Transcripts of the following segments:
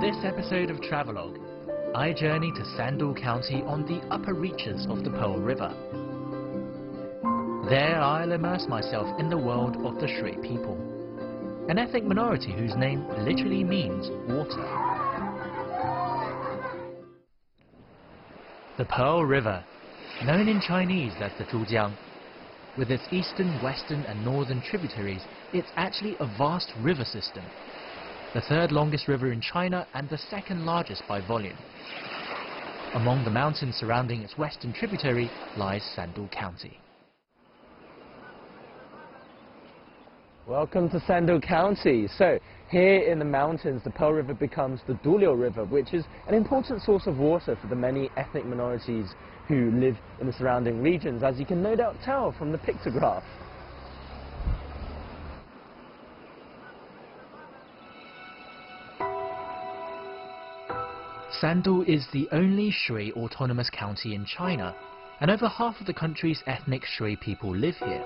this episode of Travelogue, I journey to Sandu County on the upper reaches of the Pearl River. There I'll immerse myself in the world of the Shui people, an ethnic minority whose name literally means water. The Pearl River, known in Chinese as the Zhujiang, with its eastern, western and northern tributaries, it's actually a vast river system, the third longest river in China and the second largest by volume. Among the mountains surrounding its western tributary lies Sandu County. Welcome to Sandu County. So, here in the mountains, the Pearl River becomes the Duliu River, which is an important source of water for the many ethnic minorities who live in the surrounding regions, as you can no doubt tell from the pictograph. Sandu is the only Shui autonomous county in China, and over half of the country's ethnic Shui people live here.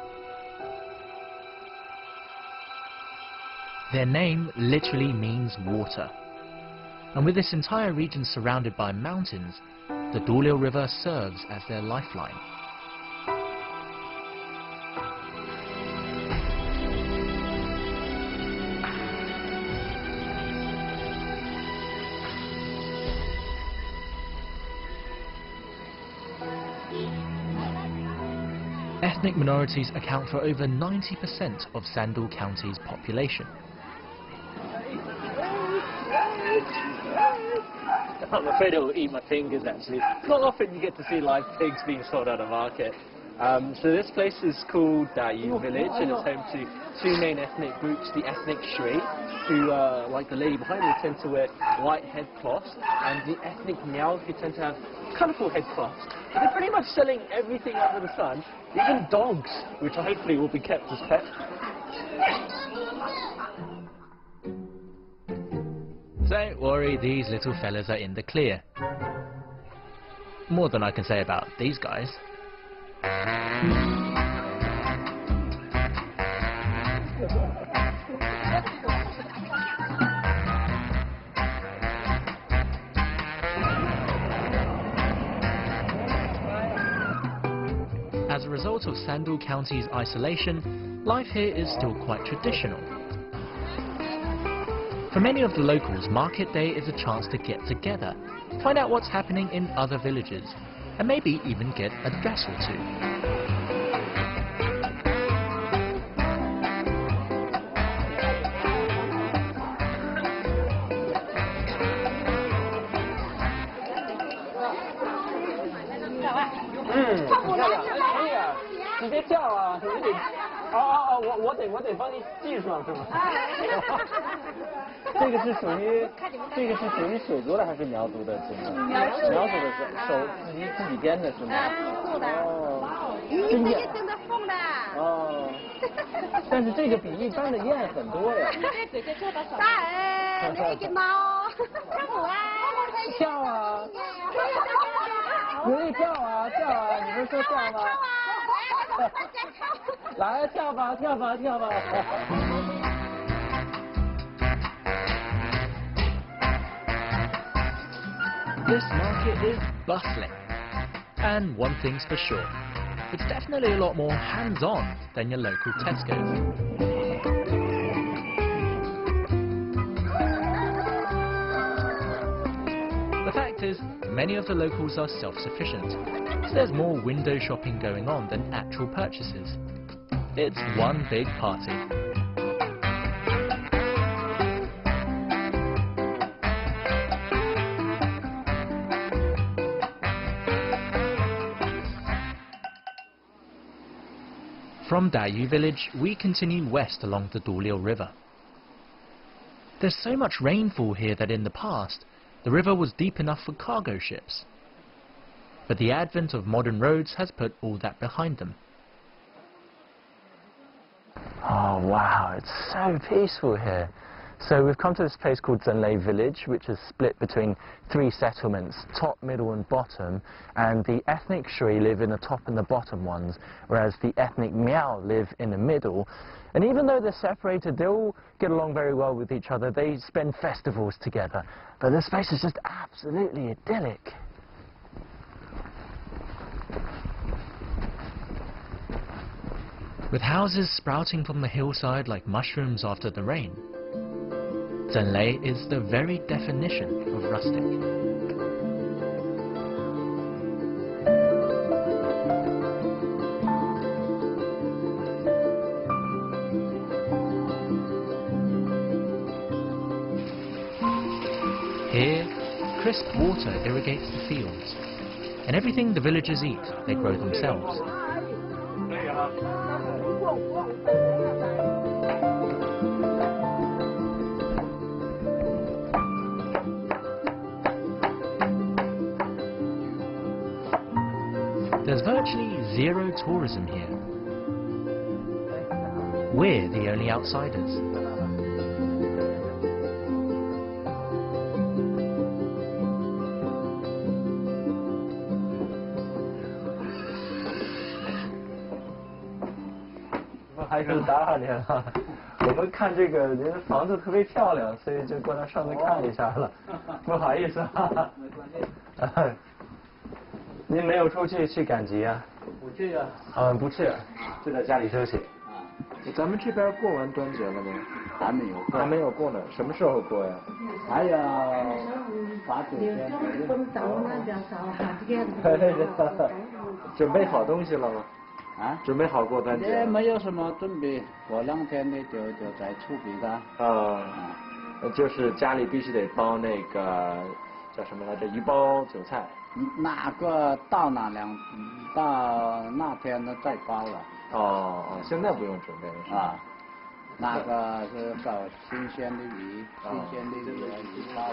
Their name literally means water, and with this entire region surrounded by mountains, the Duliu River serves as their lifeline. Ethnic minorities account for over 90% of Sandu County's population. I'm afraid it will eat my fingers, actually. It's not often you get to see live pigs being sold at a market. So this place is called Dayu Village, and it's home to two main ethnic groups, the ethnic Shui, who, like the lady behind me, tend to wear white headcloths, and the ethnic Miao, who tend to have colourful headcloths. They're pretty much selling everything under the sun, even dogs, which hopefully will be kept as pets. Don't worry, these little fellas are in the clear. More than I can say about these guys. As a result of Sandu County's isolation, life here is still quite traditional. For many of the locals, market day is a chance to get together, find out what's happening in other villages, and maybe even get a dress or two.这个是属于水族的还是苗族的？苗族的是手自己编的是吗？哦，真的。哦，但是这个比一般的艳很多呀。跳啊！可以跳啊，跳啊！你们说跳吗？来跳吧，跳吧，跳吧！ This market is bustling, and one thing's for sure, it's definitely a lot more hands-on than your local Tesco's. The fact is, many of the locals are self-sufficient, so there's more window shopping going on than actual purchases. It's one big party. From Dayu village, we continue west along the Duliu River. There's so much rainfall here that in the past, the river was deep enough for cargo ships. But the advent of modern roads has put all that behind them. Oh wow, it's so peaceful here. So we've come to this place called Zhenlei village, which is split between three settlements, top, middle and bottom, and the ethnic Shui live in the top and the bottom ones, whereas the ethnic Miao live in the middle. And even though they're separated, they all get along very well with each other. They spend festivals together. But this place is just absolutely idyllic. With houses sprouting from the hillside like mushrooms after the rain, Zhenlei is the very definition of rustic. Here, crisp water irrigates the fields, and everything the villagers eat, they grow themselves. There's virtually zero tourism here. We're the only outsiders.您没有出去赶集啊？不去呀。不去，就在家里休息。咱们这边过完端节了吗？还没有过。还没有过呢，什么时候过呀？还要8、9天。准备好东西了吗？啊？准备好过端节？也没有什么准备，过2天呢就在储备的。就是家里必须得包那个叫什么来着？1包韭菜。那个到那天呢再包了。现在不用准备了。啊，那个是搞新鲜的鱼，新鲜的鱼去包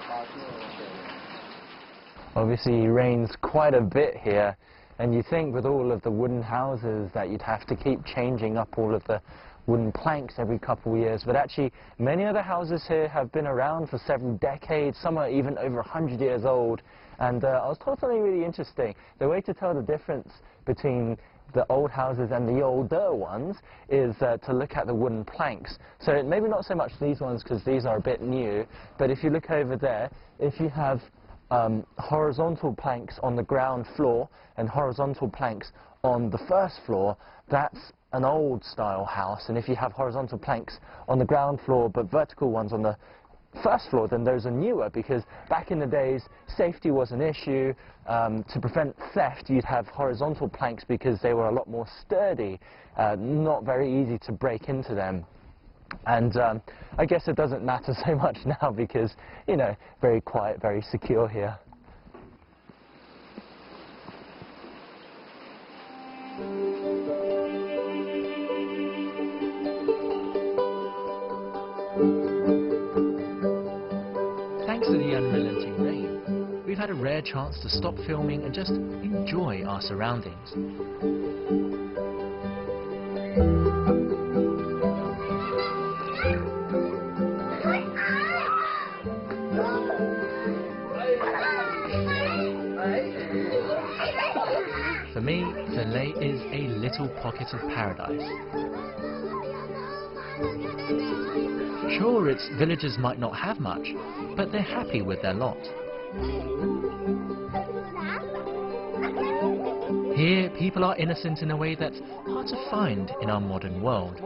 就。Obviously, it rains quite a bit here, and you think with all of the wooden houses that you'd have to keep changing up all of the wooden planks every couple of years, but actually many of the houses here have been around for several decades, some are even over 100 years old. And I was told something really interesting. The way to tell the difference between the old houses and the older ones is to look at the wooden planks. So maybe not so much these ones because these are a bit new, but if you look over there, if you have horizontal planks on the ground floor and horizontal planks on the first floor, that's an old style house. And if you have horizontal planks on the ground floor but vertical ones on the first floor, then those are newer, because back in the days safety was an issue. To prevent theft, you'd have horizontal planks because they were a lot more sturdy, not very easy to break into them. And I guess it doesn't matter so much now because, you know, very quiet, very secure here. Thanks to the unrelenting rain, we've had a rare chance to stop filming and just enjoy our surroundings. For me, Zhenlei is a little pocket of paradise. Sure, its villagers might not have much, but they're happy with their lot. Here, people are innocent in a way that's hard to find in our modern world.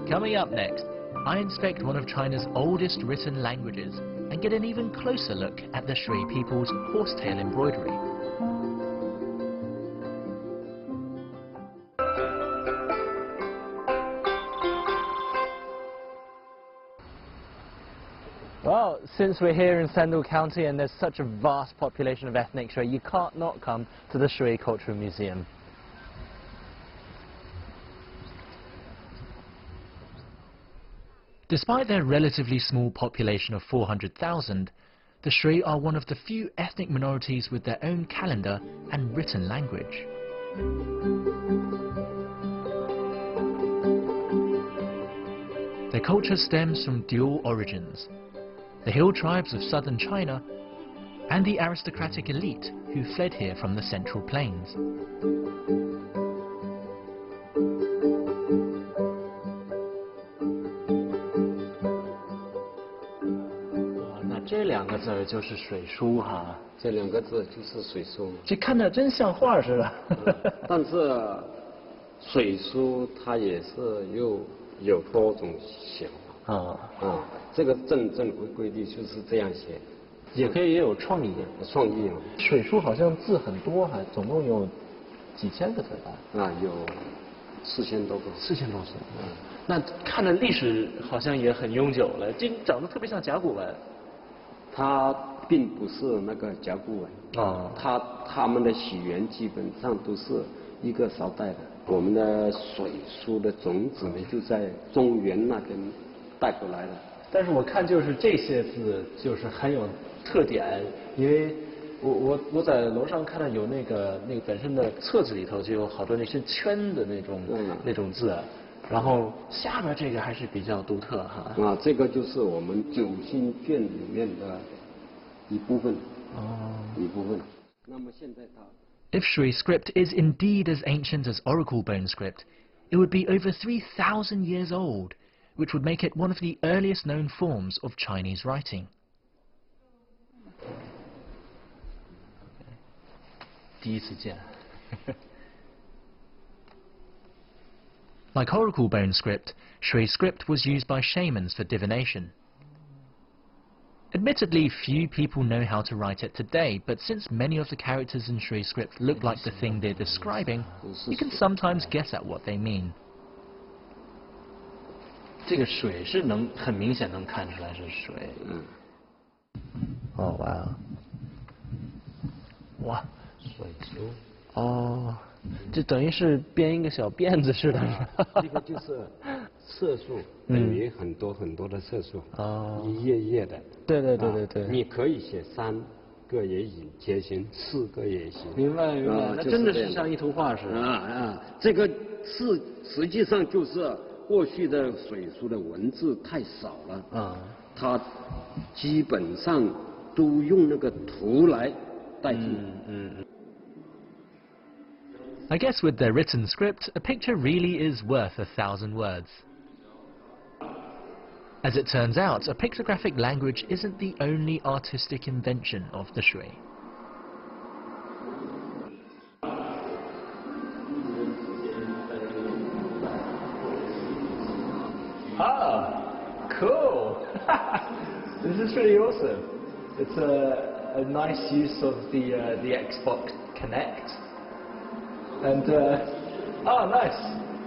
Coming up next, I inspect one of China's oldest written languages and get an even closer look at the Shui people's horsetail embroidery. Well, since we're here in Sandu County and there's such a vast population of ethnic Shui, you can't not come to the Shui Cultural Museum. Despite their relatively small population of 400,000, the Shui are one of the few ethnic minorities with their own calendar and written language. Their culture stems from dual origins: the hill tribes of southern China and the aristocratic elite who fled here from the Central Plains. 那这两个字儿就是水书哈，这两个字就是水书。这看着真像画似的。但是水书它也是有多种写法啊。这个正规律就是这样写，也可以也有创意。创意嘛。水书好像字很多，还总共有几千个字吧？啊，有4000多个。4000多字。那看着历史好像也很悠久了，这长得特别像甲骨文。它并不是那个甲骨文啊，他们的起源基本上都是一个朝代的。我们的水书的种子呢，就在中原那边带过来的。但是我看就是这些字就是很有特点，因为我在楼上看到有那个本身的册子里头就有好多那些圈的那种字，然后下边这个还是比较独特哈。啊，这个就是我们九星卷里面的一部分。一部分。那么现在它。If Shui script is indeed as ancient as oracle bone script, it would be over 3,000 years old, which would make it one of the earliest known forms of Chinese writing. 第一次见。Like oracle bone script, Shui script was used by shamans for divination. Admittedly, few people know how to write it today, but since many of the characters in Shui script look like the thing they're describing, you can sometimes guess at what they mean. 这个水是很明显能看出来是水。哦，哇，水书。哦，这等于是编一个小辫子似的。这个就是色素，等于很多的色素。一页页的。对。你可以写3个也行，4个也行。明白，那真的是像一幅画似的。这个是实际上就是过去的水书的文字太少了。它基本上都用那个图来代替。I guess with their written script, a picture really is worth 1,000 words. As it turns out, a pictographic language isn't the only artistic invention of the Shui. Cool! This is pretty awesome. It's a nice use of the Xbox Connect. And nice.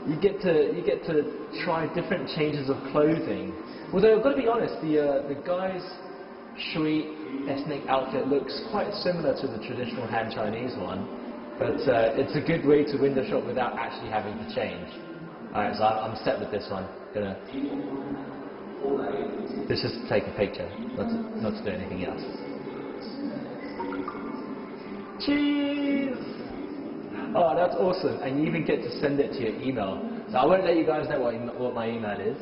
You get to try different changes of clothing. Although I've got to be honest, the guy's Shui ethnic outfit looks quite similar to the traditional Han Chinese one, but it's a good way to window shop without actually having to change. Alright, so I'm set with this one. Let's just take a picture, not to do anything else. Cheese! Oh, that's awesome. And you even get to send it to your email. So I won't let you guys know what my email is.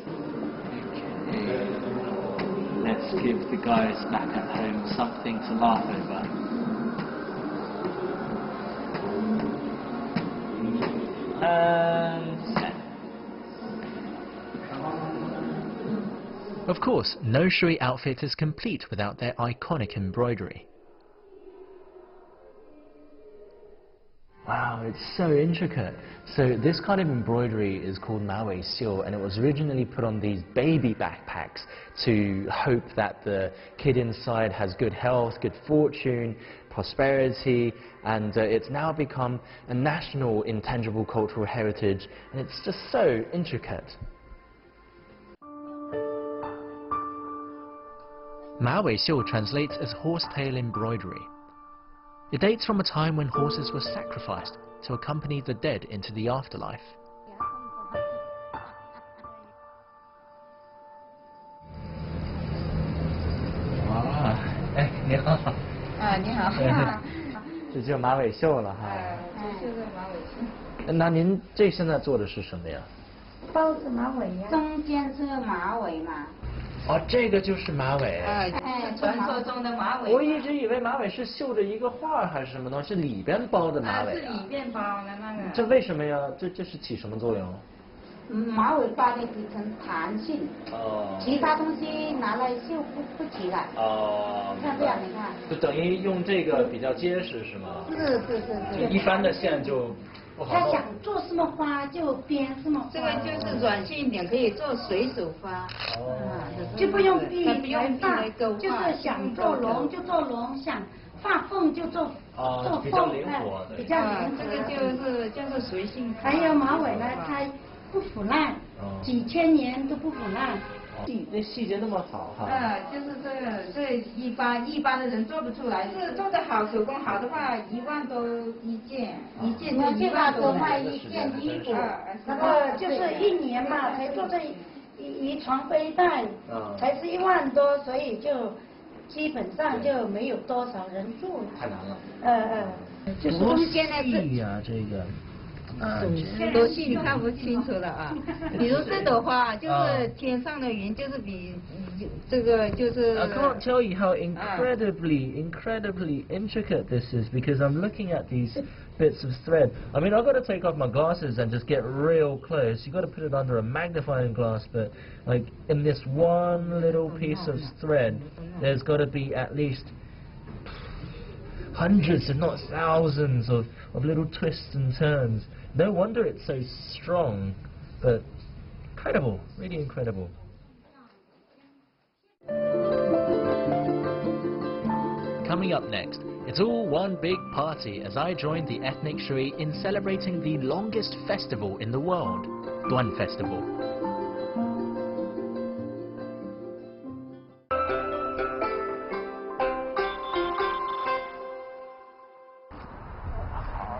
Okay. Let's give the guys back at home something to laugh over. And send. Of course, no Shui outfit is complete without their iconic embroidery. Wow, it's so intricate. So this kind of embroidery is called Wei Xiu, and it was originally put on these baby backpacks to hope that the kid inside has good health, good fortune, prosperity, and it's now become a national intangible cultural heritage, and it's just so intricate. Wei Xiu translates as horsetail embroidery. It dates from a time when horses were sacrificed to accompany the dead into the afterlife. 好。啊，你好。这就是马尾绣了哈。这就是马尾绣。那您这现在做的是什么呀？包子马尾呀。中间是马尾嘛。哦，这个就是马尾。传说中的马尾。我一直以为马尾是绣着一个画还是什么东西，是里边包的马尾是里边包的那个。这为什么呀？这是起什么作用？马尾发的只成弹性，其他东西拿来绣不起来。像这样你看，就等于用这个比较结实是吗？是。一般的线就不好弄。他想做什么花就编什么花。这个就是软性一点，可以做水手花。就不用避来发，就是想做龙就做龙，想发凤就做凤，比较灵活的。比较灵活。这个就是随性。还有马尾呢，它不腐烂，几千年都不腐烂。那细节那么好哈。就是这一般的人做不出来，这做得好，手工好的话，1万多一件，一件就1万多卖一件衣服，然后就是1年嘛，才做这一床背带，才是1万多，所以就基本上就没有多少人住了。太难了。就是中间呢细呀这个。多细你看不清楚了啊！比如这朵花，就是天上的云，就是比这个就是。I can't tell you how incredibly intricate this is because I'm looking at these bits of thread. I mean, I've got to take off my glasses and just get real close. You've got to put it under a magnifying glass, but like in this one little piece of thread, there's got to be at least hundreds, if not thousands, of little twists and turns. No wonder it's so strong, but incredible, really incredible. Coming up next, it's all one big party as I join the ethnic Shui in celebrating the longest festival in the world, Duan Festival.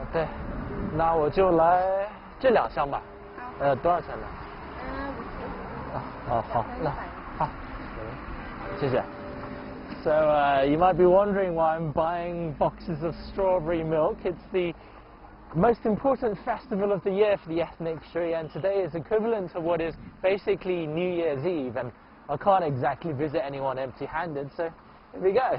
Okay. 那我就来这2箱吧。多少钱呢？50。好，那好，谢谢。So you might be wondering why I'm buying boxes of strawberry milk. It's the most important festival of the year for the ethnic Shui, and today is equivalent to what is basically New Year's Eve, and I can't exactly visit anyone empty-handed, so here we go.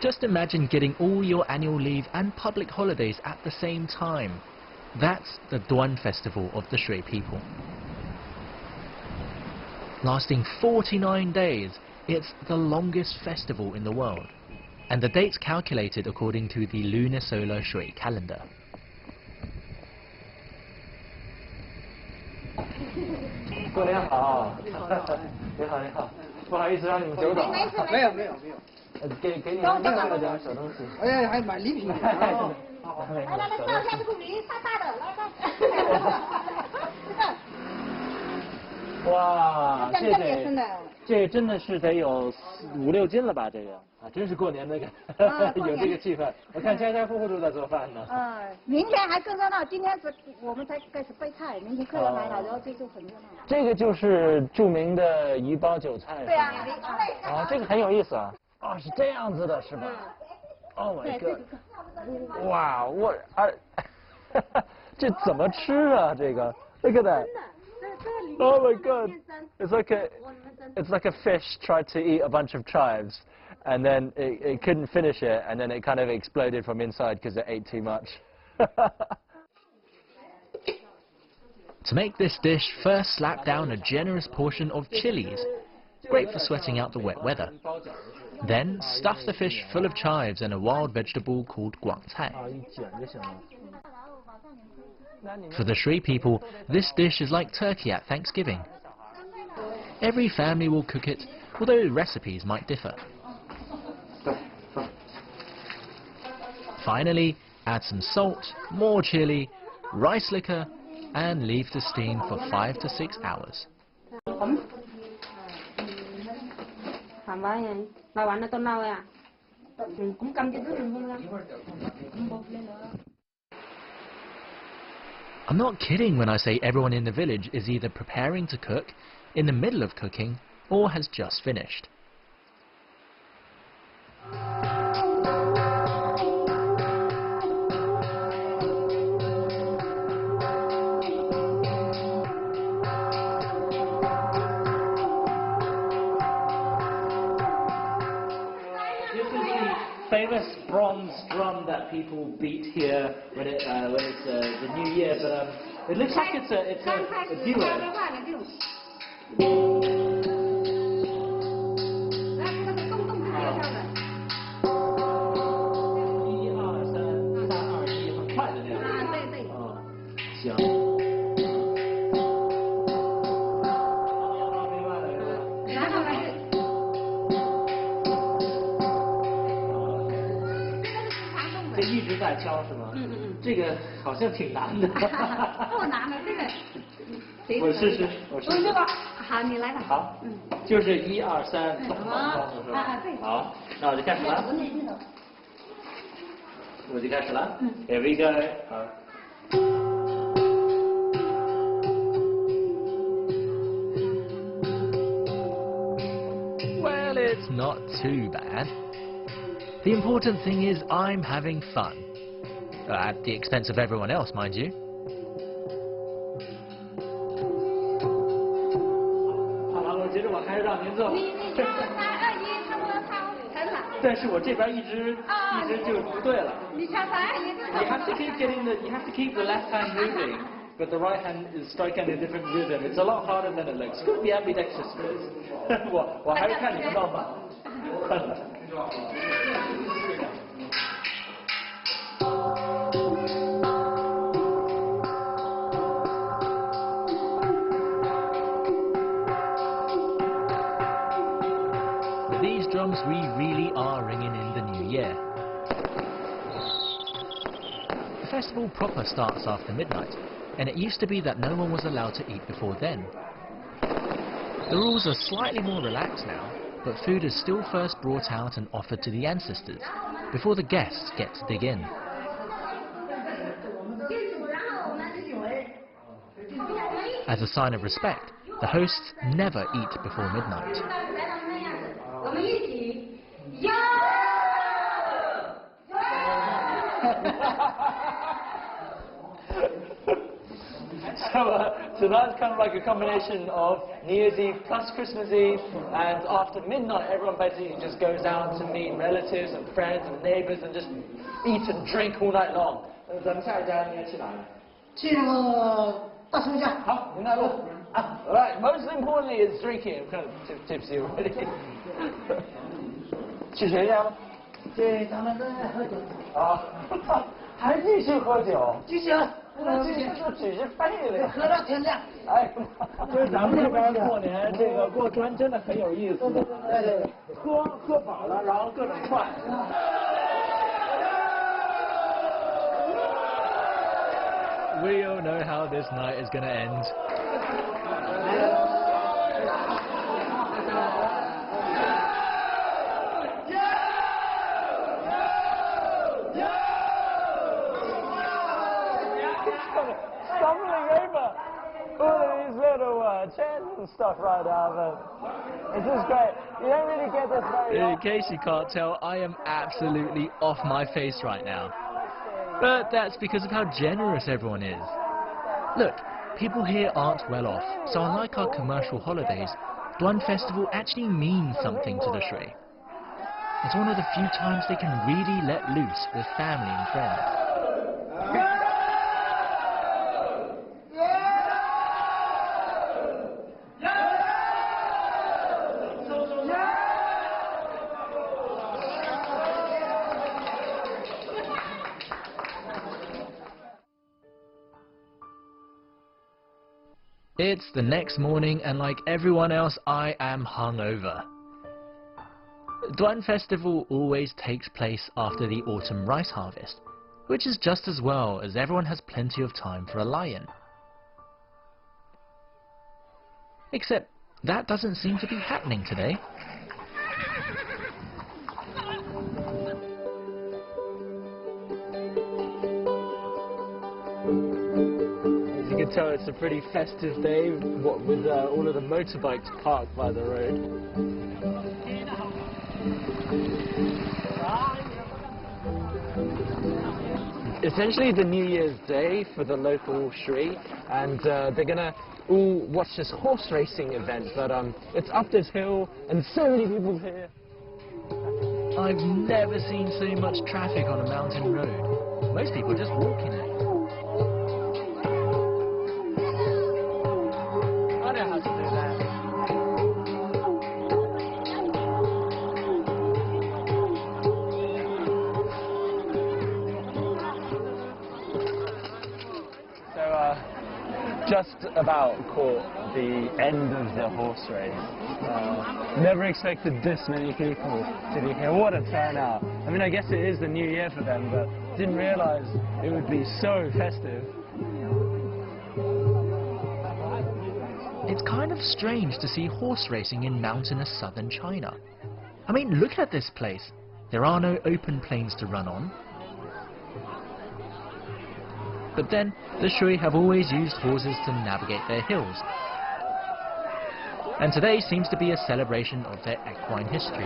Just imagine getting all your annual leave and public holidays at the same time. That's the Duan Festival of the Shui people. Lasting 49 days, it's the longest festival in the world, and the date's calculated according to the lunar solar Shui calendar. 过年好，你好，不好意思让你们久等。没有。给你们另外点小东西。哎，还买礼品。来，照相处理大的，来。哇，这真的是得有5、6斤了吧？这个啊，真是过年那个有这个气氛。我看家家户户都在做饭呢。明天还更热闹，今天我们才开始备菜，明天客人来了，然后这就很热闹。这个就是著名的鱼包韭菜。对啊。这个很有意思啊。是这样子的，是吧？Oh my god！ 哇，这怎么吃啊？这个 ，Look at that！Oh my god! It's like a fish tried to eat a bunch of chives, and then it couldn't finish it, and then it kind of exploded from inside because it ate too much. To make this dish, first slap down a generous portion of chilies, great for sweating out the wet weather. Then stuff the fish full of chives and a wild vegetable called guangcai. For the Shui people, this dish is like turkey at Thanksgiving. Every family will cook it, although recipes might differ. Finally, add some salt, more chili, rice liquor, and leave to steam for 5 to 6 hours. I'm not kidding when I say everyone in the village is either preparing to cook, in the middle of cooking, or has just finished. Famous bronze drum that people beat here when it's the New Year, but it looks like it's a duo.这一直在敲是吗？这个好像挺难的。不难的，这个。我试试。好，你来吧。好。就是1、2、3，咚咚咚，是吧？对。好，那我就开始了。我就开始了。Here we go。好。Well, it's not too bad. The important thing is I'm having fun. At the expense of everyone else, mind you. 好了，我觉得我还是让您做。你敲3、2、1，差不多敲成了。但是我这边一直就不对了。你敲3、2、1。You have to keep you have to keep the left hand moving, but the right hand is striking a different rhythm. It's a lot harder than it looks. Could be ambidextrous for this. 我还是看你们弄吧。With these drums, we really are ringing in the new year. The festival proper starts after midnight, and it used to be that no one was allowed to eat before then. The rules are slightly more relaxed now, but food is still first brought out and offered to the ancestors, before the guests get to dig in. As a sign of respect, the hosts never eat before midnight. So that's kind of like a combination of New Year's Eve plus Christmas Eve, and after midnight everyone basically just goes out to meet relatives and friends and neighbors and just eat and drink all night long. 咱们下一家应该去哪里？去那个大树下。好，您带路。Alright, most importantly is drinking. I'm kind of tipsy already. 去谁家吗？去咱们这喝酒。啊，还继续喝酒？继续喝。这就只是废了呀！喝到天亮。哎，就是咱们这边过年，这个过端真的很有意思。对，喝饱了，然后各种串。We all know how this night is going to end. Chants and stuff right now, but it's just great. You don't really get this very In case you can't tell, I am absolutely off my face right now. But that's because of how generous everyone is. Look, people here aren't well off, so unlike our commercial holidays, Duan Festival actually means something to the Shui. It's one of the few times they can really let loose with family and friends. It's the next morning, and like everyone else, I am hungover. Duan Festival always takes place after the autumn rice harvest, which is just as well, as everyone has plenty of time for a lie-in. Except that doesn't seem to be happening today. As you can tell it's a pretty festive day, what with all of the motorbikes parked by the road. Essentially the New Year's Day for the local Shui, and they're gonna all watch this horse racing event, but it's up this hill and so many people here. I've never seen so much traffic on a mountain road. Most people just walking it. I know how to do that. So, just about caught the end of the horse race. Never expected this many people to be here. What a turnout. I mean, I guess it is the new year for them, but didn't realize it would be so festive. It's kind of strange to see horse racing in mountainous southern China. I mean, look at this place. There are no open plains to run on. But then, the Shui have always used horses to navigate their hills. And today seems to be a celebration of their equine history.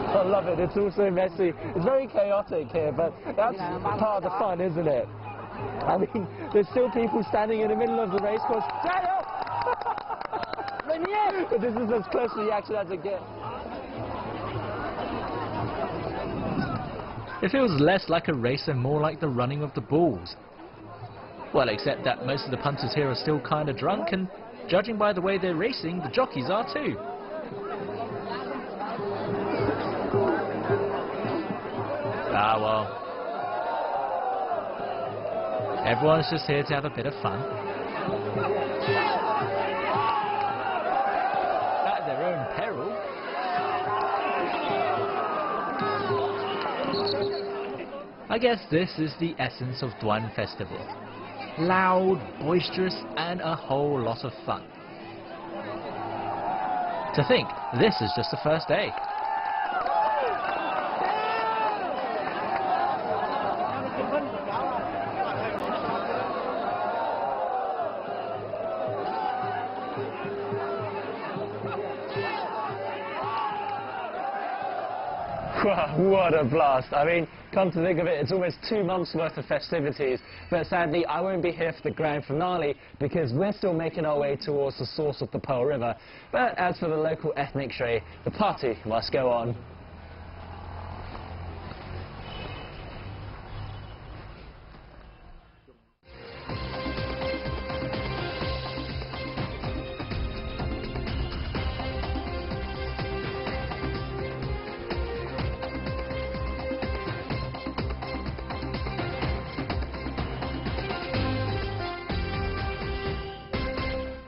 I love it, it's all so messy. It's very chaotic here, but that's part of the fun, isn't it? I mean, there's still people standing in the middle of the race course. But this is as close to the action as it gets. It feels less like a race and more like the running of the bulls. Well, except that most of the punters here are still kind of drunk, and judging by the way they're racing, the jockeys are too. Ah, well. Everyone's just here to have a bit of fun. At their own peril. I guess this is the essence of Duan Festival. Loud, boisterous, and a whole lot of fun. To think, this is just the first day. What a blast. I mean, come to think of it, it's almost 2 months worth of festivities, but sadly I won't be here for the grand finale because we're still making our way towards the source of the Pearl River. But as for the local ethnic Shui, the party must go on.